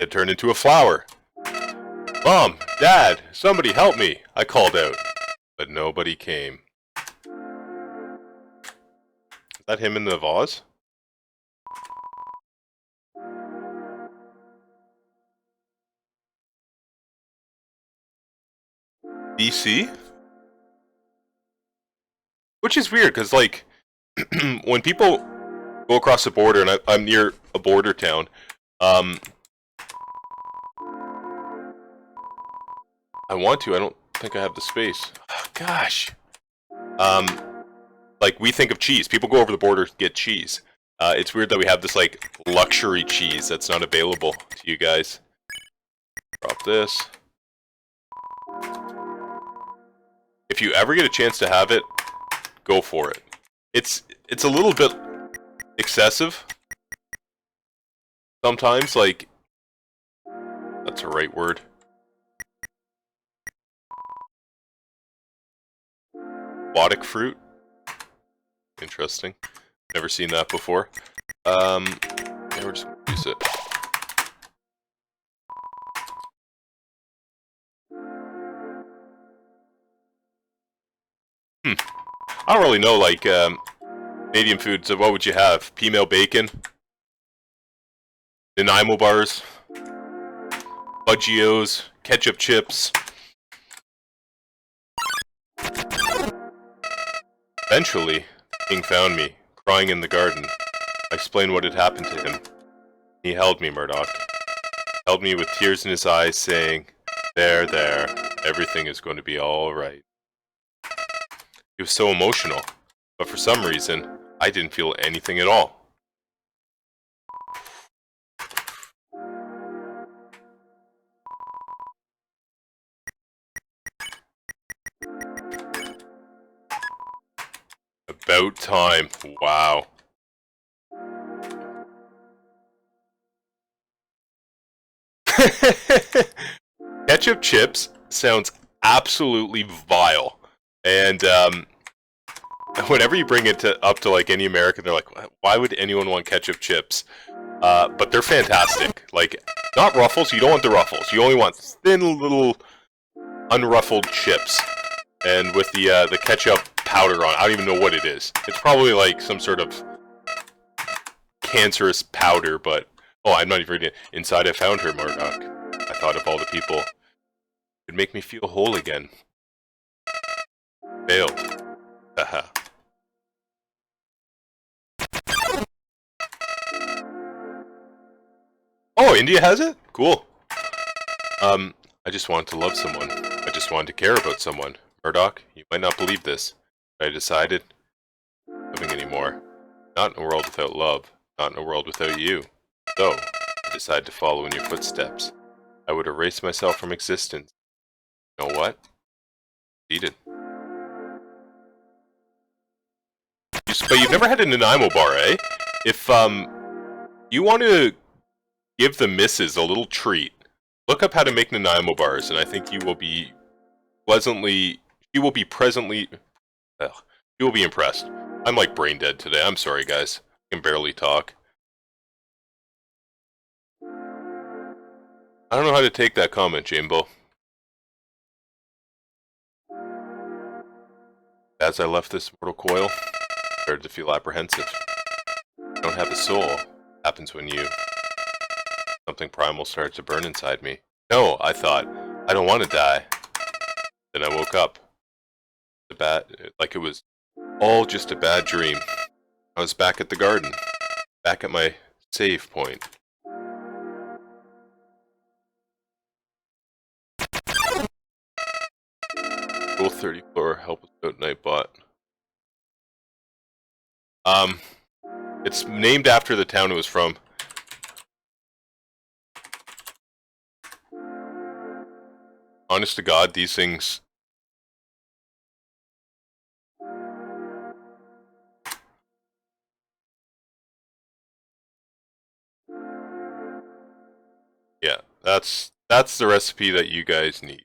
It turned into a flower. Mom, Dad, somebody help me, I called out, but nobody came. Is that him in the vase? DC? Which is weird, because, like, when people go across the border, and I'm near a border town, I want to, I don't think I have the space. Oh, gosh. Like, we think of cheese. People go over the border to get cheese. It's weird that we have this, like, luxury cheese that's not available to you guys. Drop this. If you ever get a chance to have it, go for it. It's a little bit excessive. Sometimes, like, that's a right word. Aquatic fruit. Interesting. Never seen that before. Yeah, we're just gonna use it. I don't really know, like, Canadian foods. So what would you have? Female bacon? Nanaimo bars? Budgios? Ketchup chips? Eventually, King found me, crying in the garden. I explained what had happened to him. He held me, Murdoch. Held me with tears in his eyes, saying, "There, there, everything is going to be all right." He was so emotional, but for some reason, I didn't feel anything at all. About time. Wow. Ketchup chips sounds absolutely vile. And whenever you bring it up to like any American, they're like, why would anyone want ketchup chips? But they're fantastic. Like, not Ruffles, you don't want the Ruffles. You only want thin little unruffled chips. And with the ketchup powder on, I don't even know what it is. It's probably like some sort of cancerous powder, but oh, I'm not even reading it. Inside I found her, Murdoch. I thought of all the people who would make me feel whole again. Failed. Haha. Oh, India has it? Cool. I just wanted to love someone. I just wanted to care about someone. Murdoch, you might not believe this, but I decided living anymore. Not in a world without love. Not in a world without you. So, I decided to follow in your footsteps. I would erase myself from existence. You know what? Succeeded. But you've never had a Nanaimo bar, eh? If you want to give the missus a little treat, look up how to make Nanaimo bars, and I think you will be pleasantly, you will be presently, ugh, you will be impressed. I'm like brain dead today. I'm sorry, guys. I can barely talk. I don't know how to take that comment, Jambo. As I left this mortal coil, I started to feel apprehensive. I don't have a soul. It happens when something primal starts to burn inside me. No, I thought, I don't want to die. Then I woke up. Like it was all just a bad dream. I was back at the garden, back at my save point. Rule 34, help us out, Nightbot. It's named after the town it was from. Honest to God, these things... Yeah, that's the recipe that you guys need.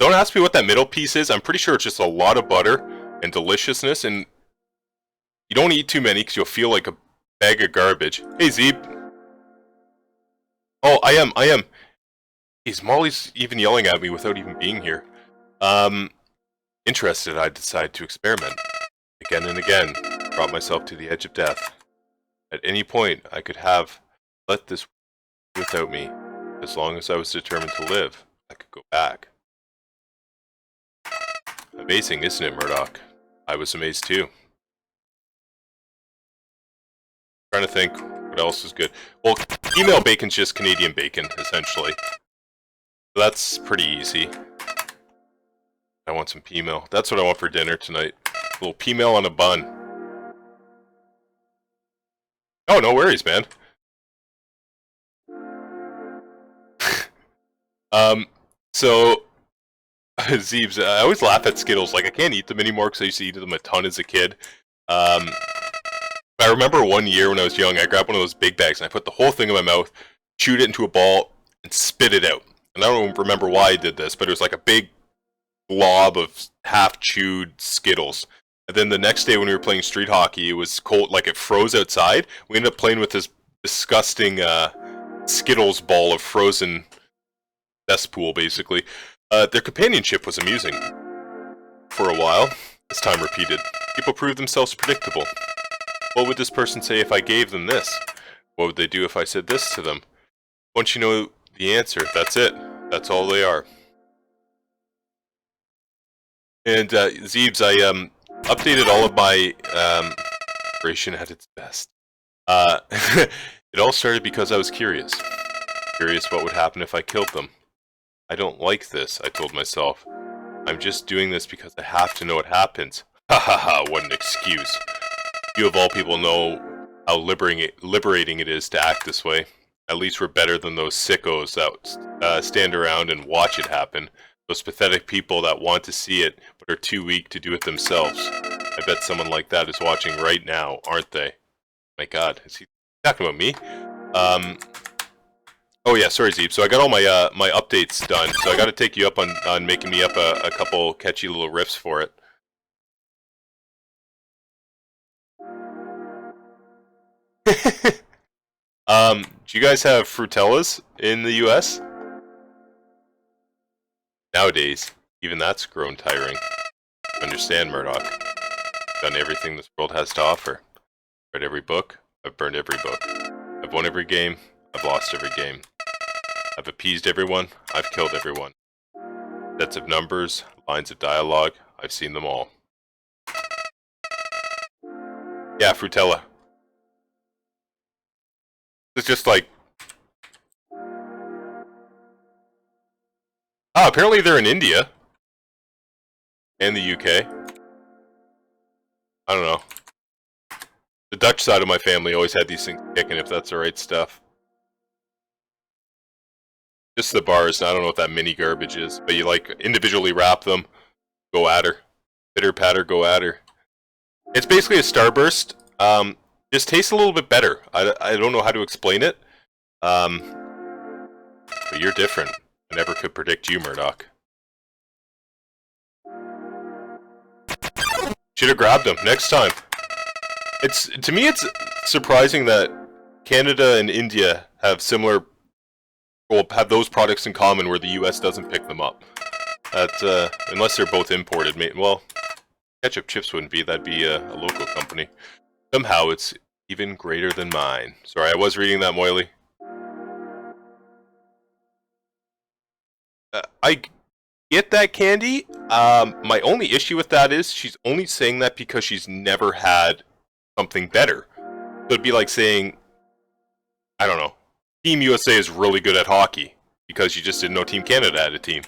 Don't ask me what that middle piece is. I'm pretty sure it's just a lot of butter and deliciousness, and you don't eat too many because you'll feel like a bag of garbage. Hey, Zeeb. Oh, I am. Jeez, Molly's even yelling at me without even being here. Interested, I decided to experiment. Again and again, brought myself to the edge of death. At any point, I could have let this without me. As long as I was determined to live, I could go back. Amazing, isn't it, Murdoch? I was amazed too. Trying to think what else is good. Well, female bacon's just Canadian bacon, essentially. So that's pretty easy. I want some pea-meal. That's what I want for dinner tonight. A little pea-meal on a bun. Oh, no worries, man. So Zeebs, I always laugh at Skittles. Like, I can't eat them anymore because I used to eat them a ton as a kid. I remember one year when I was young, I grabbed one of those big bags and I put the whole thing in my mouth, chewed it into a ball, and spit it out. And I don't remember why I did this, but it was like a big blob of half-chewed Skittles. And then the next day when we were playing street hockey, it was cold, like it froze outside. We ended up playing with this disgusting Skittles ball of frozen cesspool, basically. Their companionship was amusing. For a while, as time repeated, people proved themselves predictable. What would this person say if I gave them this? What would they do if I said this to them? Once you know the answer, that's it. That's all they are. And Zeebs, I updated all of my operation at its best. It all started because I was curious. Curious what would happen if I killed them. I don't like this, I told myself. I'm just doing this because I have to know what happens. Ha ha ha, what an excuse. You of all people know how liberating it is to act this way. At least we're better than those sickos that stand around and watch it happen. Those pathetic people that want to see it, but are too weak to do it themselves. I bet someone like that is watching right now, aren't they? My god, is he talking about me? Oh yeah, sorry Zeeb. So I got all my my updates done, so I gotta take you up on making me up a couple catchy little riffs for it. Do you guys have frutellas in the US? Nowadays, even that's grown tiring. Understand, Murdoch. I've done everything this world has to offer. Read every book, I've burned every book. I've won every game, I've lost every game. I've appeased everyone, I've killed everyone. Sets of numbers, lines of dialogue, I've seen them all. Yeah, frutella. It's just like... Ah, apparently they're in India. And the UK. I don't know. The Dutch side of my family always had these things kicking, if that's the right stuff. Just the bars, I don't know what that mini garbage is, but you like individually wrap them, go at her. Pitter patter, go at her. It's basically a Starburst, just tastes a little bit better. I don't know how to explain it. But you're different. I never could predict you, Murdoch. Should have grabbed him next time. To me, it's surprising that Canada and India have similar, well, have those products in common where the U.S. doesn't pick them up. That unless they're both imported. Well, ketchup chips wouldn't be. That'd be a local company. Somehow, it's even greater than mine. Sorry, I was reading that, Moily. I get that, Candy. My only issue with that is she's only saying that because she's never had something better. So it'd be like saying, I don't know, Team USA is really good at hockey because you just didn't know Team Canada had a team.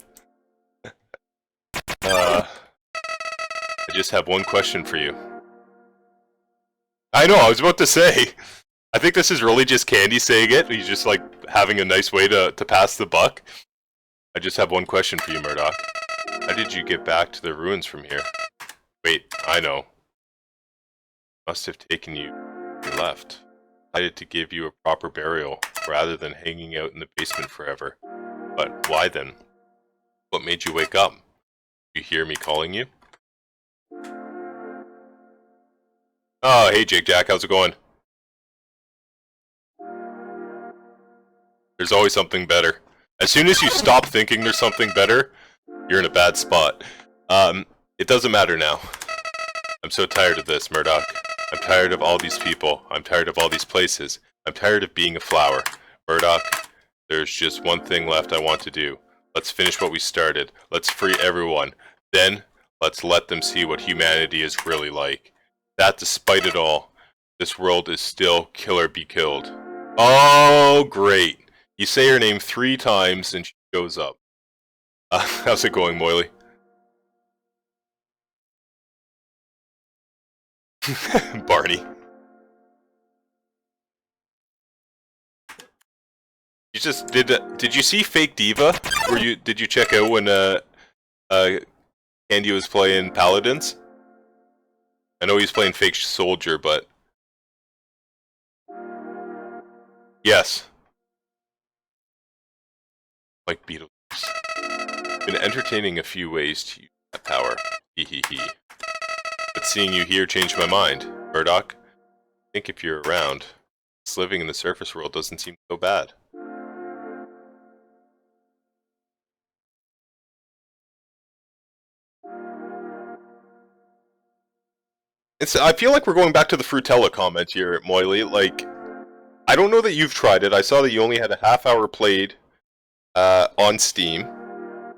I just have one question for you. I know, I was about to say. I think this is really just Candy saying it. He's just like having a nice way to pass the buck. I just have one question for you, Murdoch. How did you get back to the ruins from here? Wait, I know. Must have taken you. You left. Decided to give you a proper burial rather than hanging out in the basement forever. But why then? What made you wake up? You hear me calling you? Oh, hey Jake Jack, how's it going? There's always something better. As soon as you stop thinking there's something better, you're in a bad spot. It doesn't matter now. I'm so tired of this, Murdoch. I'm tired of all these people. I'm tired of all these places. I'm tired of being a flower. Murdoch, there's just one thing left I want to do. Let's finish what we started. Let's free everyone. Then, let's let them see what humanity is really like. That despite it all, this world is still kill or be killed. Oh, great. You say her name 3 times and she shows up. How's it going, Moily? Barney. You just did you see Fake Diva? Did you check out when Candy was playing Paladins? I know he's playing Fake Soldier, but yes. Like Beetlejuice. Been entertaining a few ways to use that power. Hee. But seeing you here changed my mind. Murdoch, I think if you're around, just living in the surface world doesn't seem so bad. I feel like we're going back to the Frutella comment here, Moily. Like, I don't know that you've tried it. I saw that you only had a half-hour played on Steam,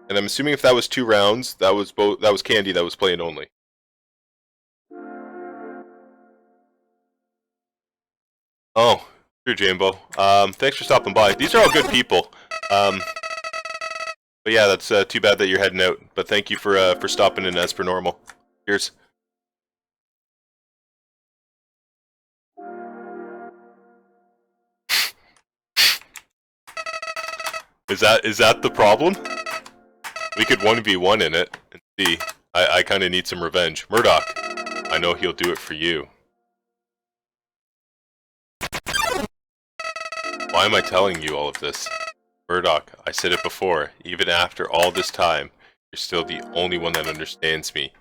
and I'm assuming if that was 2 rounds, that was Candy that was playing only. Oh, sure, Jambo. Thanks for stopping by. These are all good people. But yeah, that's too bad that you're heading out. But thank you for stopping in as per normal. Cheers. Is that the problem? We could 1v1 in it and see. I kind of need some revenge. Murdoch, I know he'll do it for you. Why am I telling you all of this? Murdoch, I said it before, even after all this time, you're still the only one that understands me.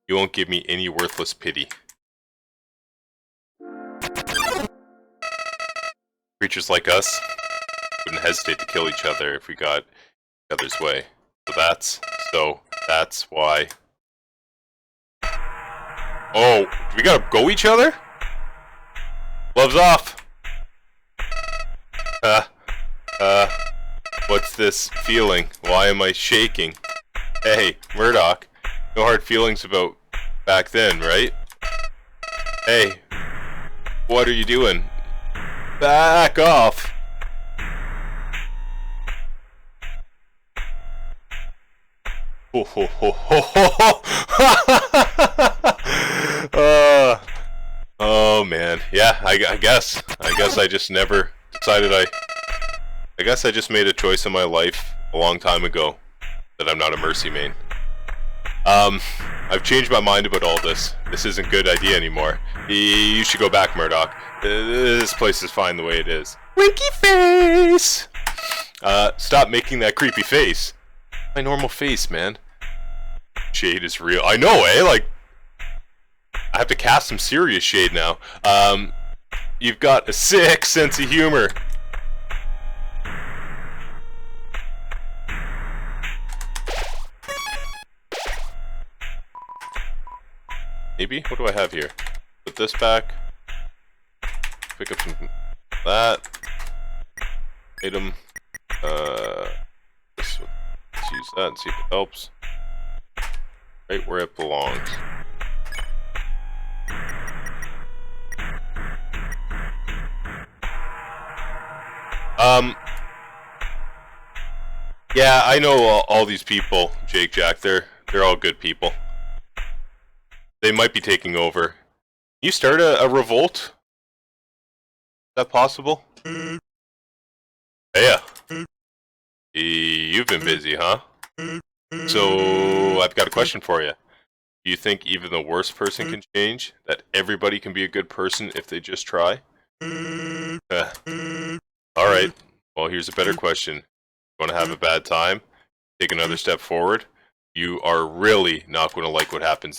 You won't give me any worthless pity. Creatures like us wouldn't hesitate to kill each other if we got each other's way. So that's why. Oh, do we gotta go each other? Gloves off! What's this feeling? Why am I shaking? Hey, Murdoch, no hard feelings about back then, right? Hey, what are you doing? Back off! Ho ho ho ho ho ho! Oh man, yeah, I guess I just never decided I guess I just made a choice in my life a long time ago that I'm not a Mercy main. I've changed my mind about all this. This isn't a good idea anymore. You should go back, Murdoch. This place is fine the way it is. Winky face! Stop making that creepy face. My normal face, man. Shade is real. I know, eh? Like, I have to cast some serious shade now. You've got a sick sense of humor. Maybe? What do I have here? Put this back. Pick up some that. Item. Let's use that and see if it helps. Right where it belongs. Yeah, I know all these people, Jake Jack. They're all good people. They might be taking over. Can you start a revolt? Is that possible? Yeah. You've been busy, huh? So, I've got a question for you. Do you think even the worst person can change? That everybody can be a good person if they just try? Alright. Well, here's a better question. You want to have a bad time? Take another step forward? you are really not going to like what happens next.